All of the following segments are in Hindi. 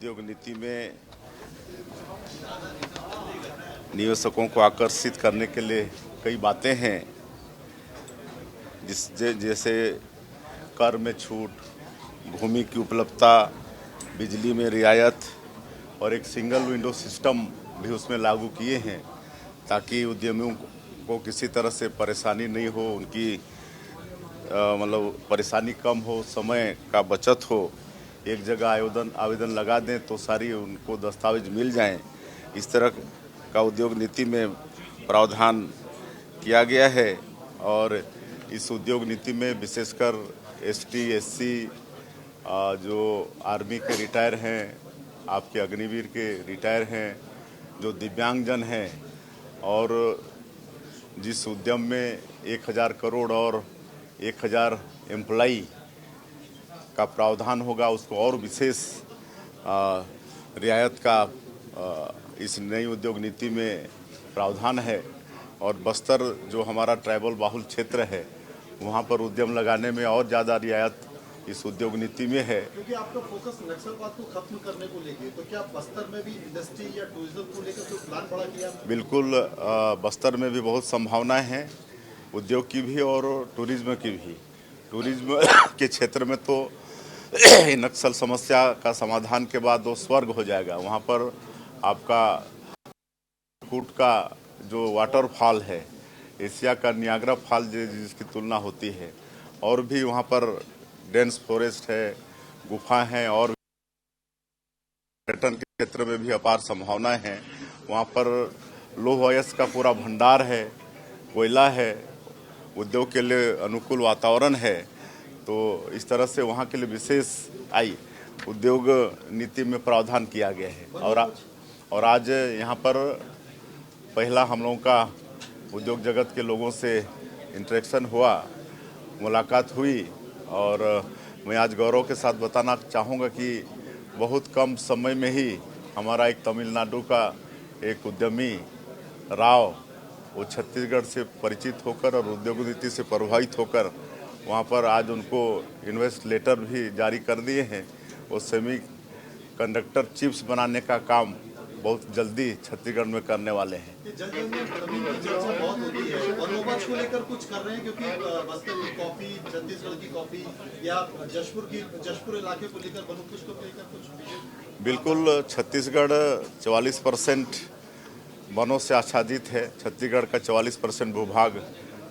उद्योग नीति में निवेशकों को आकर्षित करने के लिए कई बातें हैं, जैसे कर में छूट, भूमि की उपलब्धता, बिजली में रियायत और एक सिंगल विंडो सिस्टम भी उसमें लागू किए हैं ताकि उद्यमियों को किसी तरह से परेशानी नहीं हो, उनकी मतलब परेशानी कम हो, समय का बचत हो। एक जगह आवेदन लगा दें तो सारी उनको दस्तावेज मिल जाएं। इस तरह का उद्योग नीति में प्रावधान किया गया है और इस उद्योग नीति में विशेषकर एसटी, एससी, जो आर्मी के रिटायर हैं, आपके अग्निवीर के रिटायर हैं, जो दिव्यांगजन हैं और जिस उद्यम में 1000 करोड़ और 1000 एम्प्लाई का प्रावधान होगा उसको और विशेष रियायत का इस नई उद्योग नीति में प्रावधान है। और बस्तर जो हमारा ट्राइबल बाहुल क्षेत्र है वहाँ पर उद्यम लगाने में और ज़्यादा रियायत इस उद्योग नीति में है। क्योंकि आपका फोकस नक्सलवाद को खत्म करने को लेके, तो क्या बस्तर में भी इंडस्ट्री या टूरिज्म को लेकर कोई प्लान बड़ा किया? बिल्कुल, बस्तर में भी बहुत संभावनाएं हैं, उद्योग की भी और टूरिज्म की भी। टूरिज्म के क्षेत्र में तो नक्सल समस्या का समाधान के बाद वो स्वर्ग हो जाएगा। वहाँ पर आपका फुट का जो वाटरफॉल है, एशिया का नियाग्रा फॉल जिसकी तुलना होती है, और भी वहाँ पर डेंस फॉरेस्ट है, गुफा हैं और पर्यटन के क्षेत्र में भी अपार संभावनाएं हैं। वहाँ पर लौह अयस्क का पूरा भंडार है, कोयला है, उद्योग के लिए अनुकूल वातावरण है। तो इस तरह से वहाँ के लिए विशेष उद्योग नीति में प्रावधान किया गया है। और आज यहाँ पर पहला हम लोगों का उद्योग जगत के लोगों से इंटरेक्शन हुआ, मुलाकात हुई और मैं आज गौरव के साथ बताना चाहूँगा कि बहुत कम समय में ही हमारा एक तमिलनाडु का एक उद्यमी राव, वो छत्तीसगढ़ से परिचित होकर और उद्योग नीति से प्रभावित होकर वहाँ पर आज उनको इन्वेस्ट लेटर भी जारी कर दिए हैं। वो सेमी कंडक्टर चिप्स बनाने का काम बहुत जल्दी छत्तीसगढ़ में करने वाले हैं। जंगल में जमीन की चर्चा बहुत होती है, वनोपज को लेकर कुछ कर रहे हैं क्योंकि बस्तर की कॉफी, छत्तीसगढ़ की कॉफी या जशपुर इलाके को लेकर वनोपज को लेकर कुछ? बिल्कुल, छत्तीसगढ़ 44% वनों से आच्छादित है। छत्तीसगढ़ का 44% भूभाग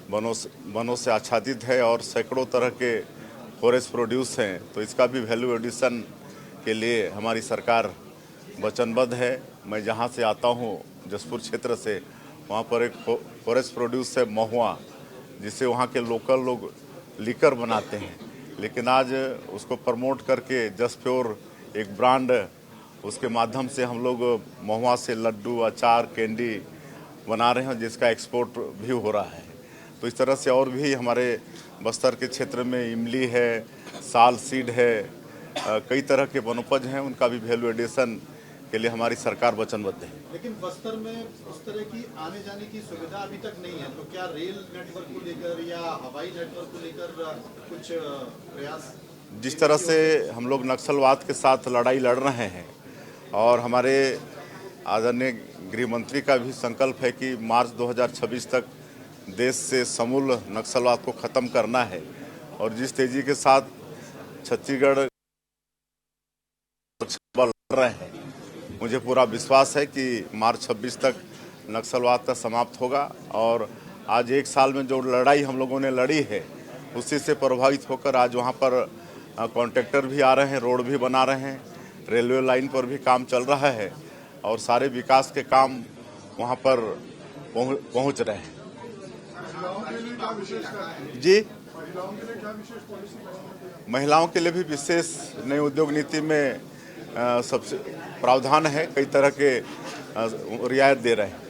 वनों से आच्छादित है और सैकड़ों तरह के फॉरेस्ट प्रोड्यूस हैं। तो इसका भी वैल्यू एडिशन के लिए हमारी सरकार वचनबद्ध है। मैं जहाँ से आता हूँ, जशपुर क्षेत्र से, वहाँ पर एक फॉरेस्ट प्रोड्यूस है महुआ, जिससे वहाँ के लोकल लोग लीकर बनाते हैं। लेकिन आज उसको प्रमोट करके जसप्योर एक ब्रांड, उसके माध्यम से हम लोग महुआ से लड्डू, अचार, कैंडी बना रहे हैं, जिसका एक्सपोर्ट भी हो रहा है। तो इस तरह से और भी हमारे बस्तर के क्षेत्र में इमली है, साल सीड है, कई तरह के वनोपज हैं, उनका भी वैल्यू एडिशन के लिए हमारी सरकार वचनबद्ध है। लेकिन बस्तर में उस तरह की आने जाने की सुविधा अभी तक नहीं है, तो क्या रेल नेटवर्क को लेकर या हवाई नेटवर्क को लेकर कुछ प्रयास? जिस तरह से हम लोग नक्सलवाद के साथ लड़ाई लड़ रहे हैं और हमारे आदरणीय गृह मंत्री का भी संकल्प है कि मार्च 2026 तक देश से समूल नक्सलवाद को ख़त्म करना है, और जिस तेजी के साथ छत्तीसगढ़ लड़ रहे हैं, मुझे पूरा विश्वास है कि मार्च 26 तक नक्सलवाद का समाप्त होगा। और आज एक साल में जो लड़ाई हम लोगों ने लड़ी है, उसी से प्रभावित होकर आज वहाँ पर कॉन्ट्रैक्टर भी आ रहे हैं, रोड भी बना रहे हैं, रेलवे लाइन पर भी काम चल रहा है और सारे विकास के काम वहाँ पर पहुँच रहे हैं। जी, महिलाओं के लिए भी विशेष नई उद्योग नीति में सबसे प्रावधान है, कई तरह के रियायत दे रहे हैं।